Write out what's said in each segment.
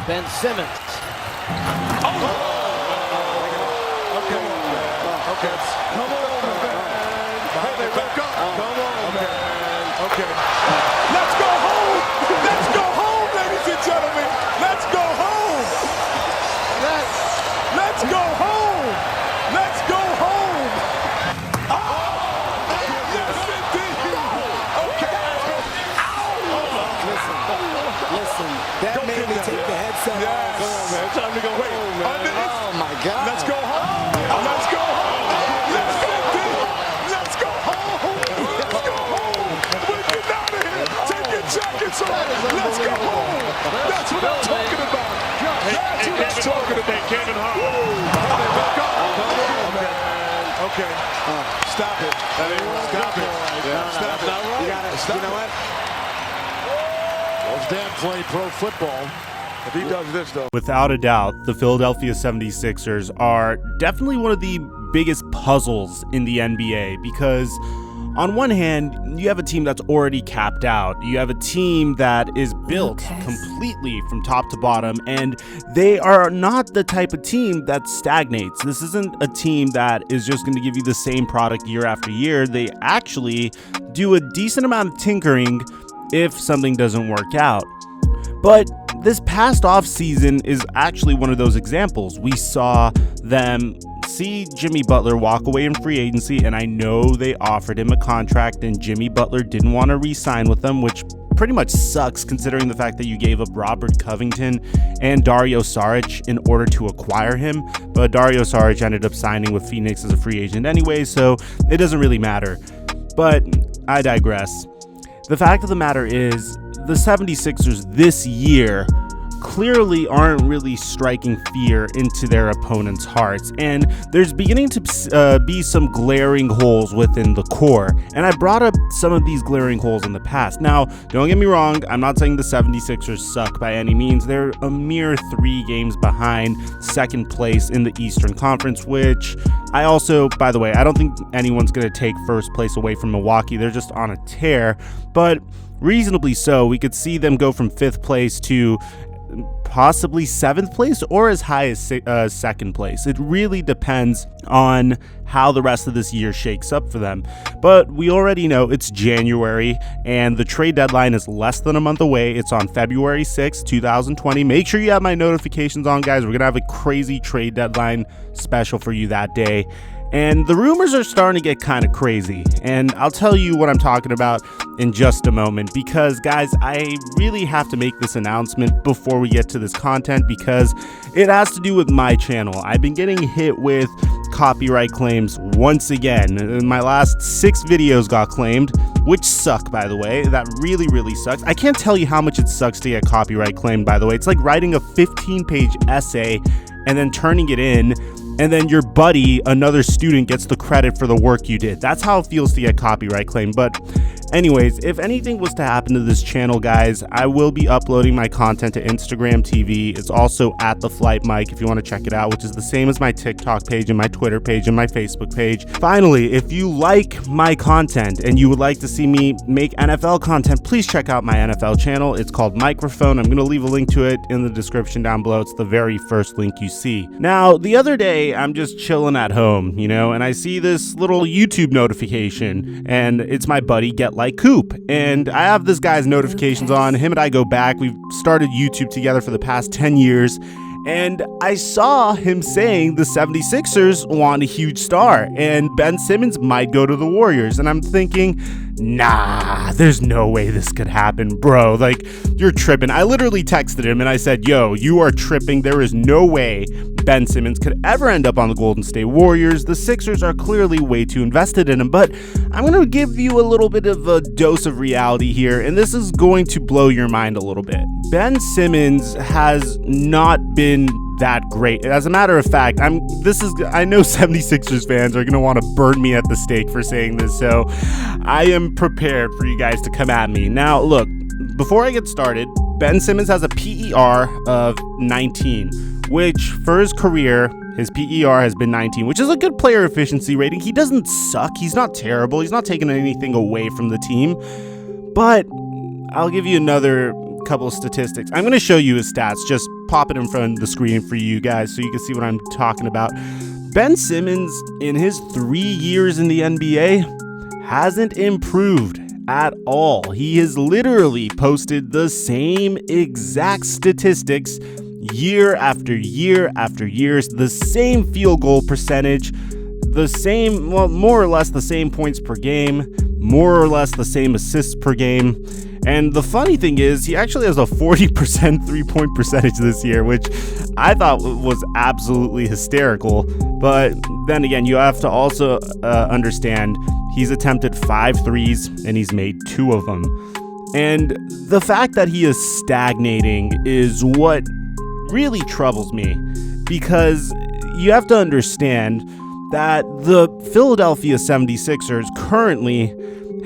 Ben Simmons. Okay. Come on, man. Hey, they woke up. Come on, man. Okay. Let's go home. Let's go home, ladies and gentlemen. Let's go home. Let's go home. Let's go home. Oh, yes, indeed. Okay. Listen, that made me take the headset off. Come on, man. Time to go home, man. Oh, my God. Let's go home. Let's go home. Let's go home. Let's go home. Let's go home. We're getting out of here. Take your jackets off. Let's go home. That's what I'm talking about. That's what I'm talking about. Kevin Hart. Come on, man. Okay. Stop it. Stop it. Stop it. You got it. You know what? Well, Dan played pro football. If he does this, though. Without a doubt, the Philadelphia 76ers are definitely one of the biggest puzzles in the NBA because on one hand, you have a team that's already capped out. You have a team that is built completely from top to bottom, and they are not the type of team that stagnates. This isn't a team that is just going to give you the same product year after year. They actually do a decent amount of tinkering if something doesn't work out. But this past offseason is actually one of those examples. We saw them see Jimmy Butler walk away in free agency, and I know they offered him a contract, and Jimmy Butler didn't want to re-sign with them, which pretty much sucks considering the fact that you gave up Robert Covington and Dario Saric in order to acquire him. But Dario Saric ended up signing with Phoenix as a free agent anyway, so it doesn't really matter. But I digress. The fact of the matter is, the 76ers this year clearly aren't really striking fear into their opponents' hearts, and there's beginning to be some glaring holes within the core, and I brought up some of these glaring holes in the past. Now, don't get me wrong, I'm not saying the 76ers suck by any means. They're a mere 3 games behind second place in the Eastern Conference, which I also, by the way, I don't think anyone's going to take first place away from Milwaukee. They're just on a tear, but reasonably so. We could see them go from 5th place to possibly 7th place or as high as 2nd place. It really depends on how the rest of this year shakes up for them. But we already know it's January and the trade deadline is less than a month away. It's on February 6th, 2020. Make sure you have my notifications on, guys. We're going to have a crazy trade deadline special for you that day. And the rumors are starting to get kind of crazy, and I'll tell you what I'm talking about in just a moment, because guys, I really have to make this announcement before we get to this content because it has to do with my channel. I've been getting hit with copyright claims once again. My last 6 videos got claimed, which suck, by the way. That really sucks. I can't tell you how much it sucks to get copyright claimed, by the way. It's like writing a 15-page essay and then turning it in, and then your buddy, another student, gets the credit for the work you did. That's how it feels to get copyright claim. But anyways, if anything was to happen to this channel, guys, I will be uploading my content to Instagram TV. It's also at TheFlightMike if you want to check it out, which is the same as my TikTok page and my Twitter page and my Facebook page. Finally, if you like my content and you would like to see me make NFL content, please check out my NFL channel. It's called Microphone. I'm going to leave a link to it in the description down below. It's the very first link you see. Now, the other day, I'm just chilling at home, and I see this little YouTube notification, and it's my buddy Get Like Coop, and I have this guy's notifications on. Him and I go back. We've started YouTube together for the past 10 years, and I saw him saying the 76ers want a huge star, and Ben Simmons might go to the Warriors, and I'm thinking, nah, there's no way this could happen, bro. Like, you're tripping. I literally texted him and I said, yo, you are tripping. There is no way Ben Simmons could ever end up on the Golden State Warriors. The Sixers are clearly way too invested in him, but I'm going to give you a little bit of a dose of reality here, and this is going to blow your mind a little bit. Ben Simmons has not been that great. As a matter of fact, I know 76ers fans are going to want to burn me at the stake for saying this, so I am prepared for you guys to come at me. Now, look, before I get started, Ben Simmons has a PER of 19, which for his career, his PER has been 19, which is a good player efficiency rating. He doesn't suck. He's not terrible. He's not taking anything away from the team. But I'll give you another couple of statistics. I'm going to show you his stats just pop it in front of the screen for you guys so you can see what I'm talking about. Ben Simmons, in his 3 years in the NBA, hasn't improved at all. He has literally posted the same exact statistics year after year after year, the same field goal percentage, the same, well, more or less the same points per game, more or less the same assists per game. And the funny thing is, he actually has a 40% three-point percentage this year, which I thought was absolutely hysterical. But then again, you have to also understand he's attempted 5 threes and he's made 2 of them. And the fact that he is stagnating is what really troubles me, because you have to understand that the Philadelphia 76ers currently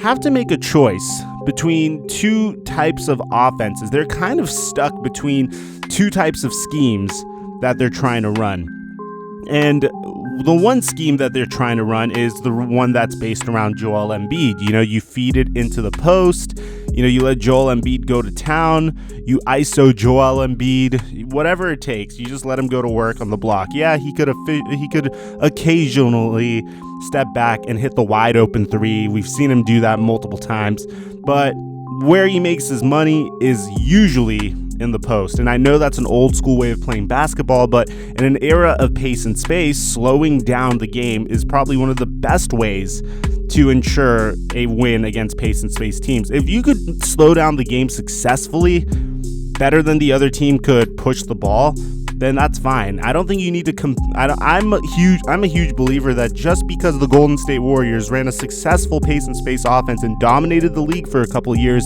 have to make a choice between 2 types of offenses. They're kind of stuck between 2 types of schemes that they're trying to run. And the one scheme that they're trying to run is the one that's based around Joel Embiid. You know, you feed it into the post, you know, you let Joel Embiid go to town, you ISO Joel Embiid, whatever it takes. You just let him go to work on the block. Yeah, he could occasionally step back and hit the wide open 3. We've seen him do that multiple times, but where he makes his money is usually in the post. And I know that's an old school way of playing basketball, but in an era of pace and space, slowing down the game is probably one of the best ways to ensure a win against pace and space teams. If you could slow down the game successfully, better than the other team could push the ball, then that's fine. I don't think you need to I'm a huge believer that just because the Golden State Warriors ran a successful pace and space offense and dominated the league for a couple of years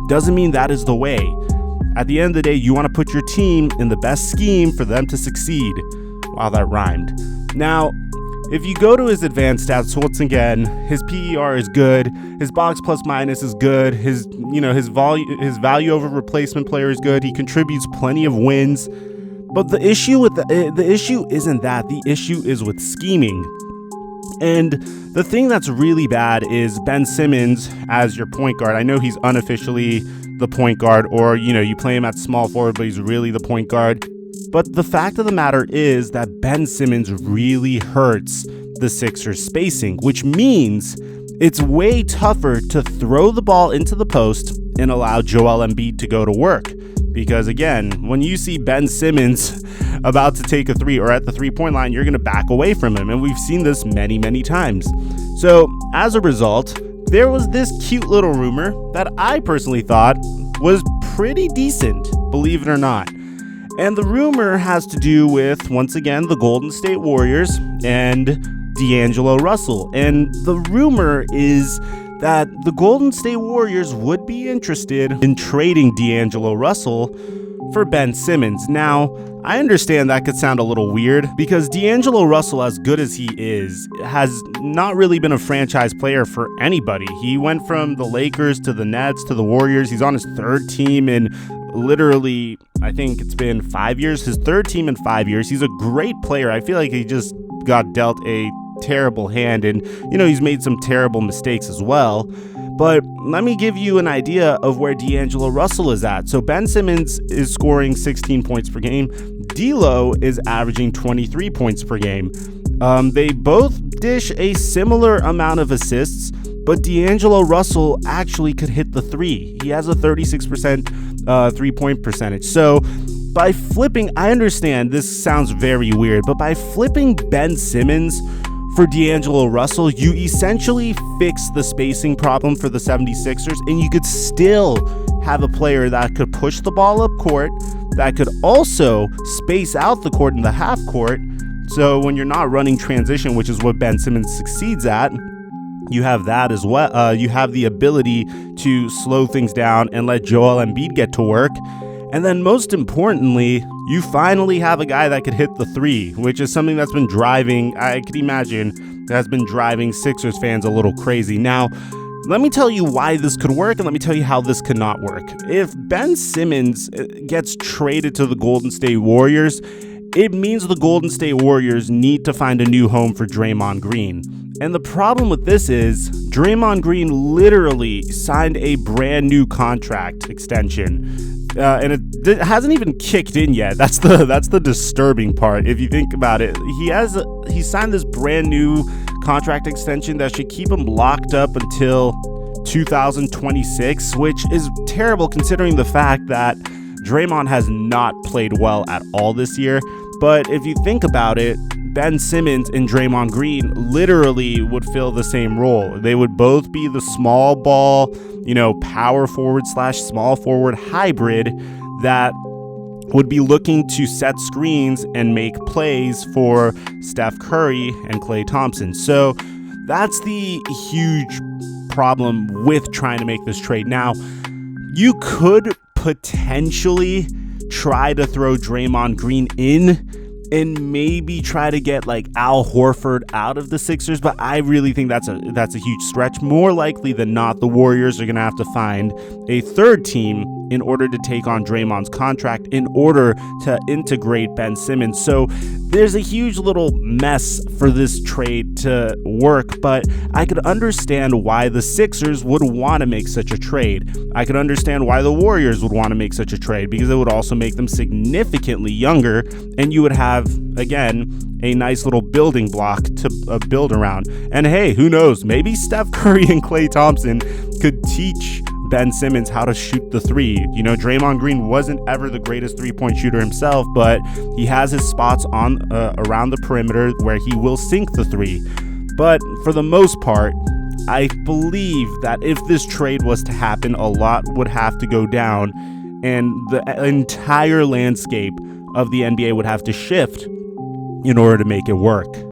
doesn't mean that is the way. At the end of the day, you want to put your team in the best scheme for them to succeed. Wow, that rhymed. Now, if you go to his advanced stats, once again, his PER is good, his box plus minus is good, his value over replacement player is good, he contributes plenty of wins. But the issue with the issue isn't that. The issue is with scheming. And the thing that's really bad is Ben Simmons as your point guard. I know he's unofficially the point guard, or, you know, you play him at small forward, but he's really the point guard. But the fact of the matter is that Ben Simmons really hurts the Sixers spacing, which means it's way tougher to throw the ball into the post and allow Joel Embiid to go to work. Because again, when you see Ben Simmons about to take a 3 or at the 3-point line, you're going to back away from him. And we've seen this many, many times. So as a result, there was this cute little rumor that I personally thought was pretty decent, believe it or not. And the rumor has to do with, once again, the Golden State Warriors and D'Angelo Russell. And the rumor is that the Golden State Warriors would be interested in trading D'Angelo Russell for Ben Simmons. Now, I understand that could sound a little weird because D'Angelo Russell, as good as he is, has not really been a franchise player for anybody. He went from the Lakers to the Nets to the Warriors. He's on his 3rd team in literally, I think it's been 5 years, his 3rd team in 5 years. He's a great player. I feel like he just got dealt a terrible hand, and you know, he's made some terrible mistakes as well. But let me give you an idea of where D'Angelo Russell is at. So Ben Simmons is scoring 16 points per game. D'Lo is averaging 23 points per game. They both dish a similar amount of assists, but D'Angelo Russell actually could hit the 3. He has a 36% 3-point percentage. So by flipping, I understand this sounds very weird, but by flipping Ben Simmons for D'Angelo Russell, you essentially fix the spacing problem for the 76ers, and you could still have a player that could push the ball up court, that could also space out the court in the half court. So when you're not running transition, which is what Ben Simmons succeeds at, you have that as well. You have the ability to slow things down and let Joel Embiid get to work. And then most importantly, you finally have a guy that could hit the 3, which is something that's been driving, I could imagine, that has been driving Sixers fans a little crazy. Now, let me tell you why this could work, and let me tell you how this could not work. If Ben Simmons gets traded to the Golden State Warriors, it means the Golden State Warriors need to find a new home for Draymond Green. And the problem with this is Draymond Green literally signed a brand new contract extension and it hasn't even kicked in yet. That's the disturbing part. If you think about it, he signed this brand new contract extension that should keep him locked up until 2026, which is terrible considering the fact that Draymond has not played well at all this year. But if you think about it, Ben Simmons and Draymond Green literally would fill the same role. They would both be the small ball, power forward / small forward hybrid that would be looking to set screens and make plays for Steph Curry and Klay Thompson. So that's the huge problem with trying to make this trade. Now, you could potentially try to throw Draymond Green in and maybe try to get like Al Horford out of the Sixers, but I really think that's a huge stretch. More likely than not, the Warriors are going to have to find a third team in order to take on Draymond's contract, in order to integrate Ben Simmons. So there's a huge little mess for this trade to work, but I could understand why the Sixers would want to make such a trade. I could understand why the Warriors would want to make such a trade, because it would also make them significantly younger, and you would have, again, a nice little building block to build around. And hey, who knows? Maybe Steph Curry and Klay Thompson could teach Ben Simmons how to shoot the three. Draymond Green wasn't ever the greatest three-point shooter himself, but he has his spots on around the perimeter where he will sink the three. But for the most part, I believe that if this trade was to happen, a lot would have to go down, and the entire landscape of the NBA would have to shift in order to make it work.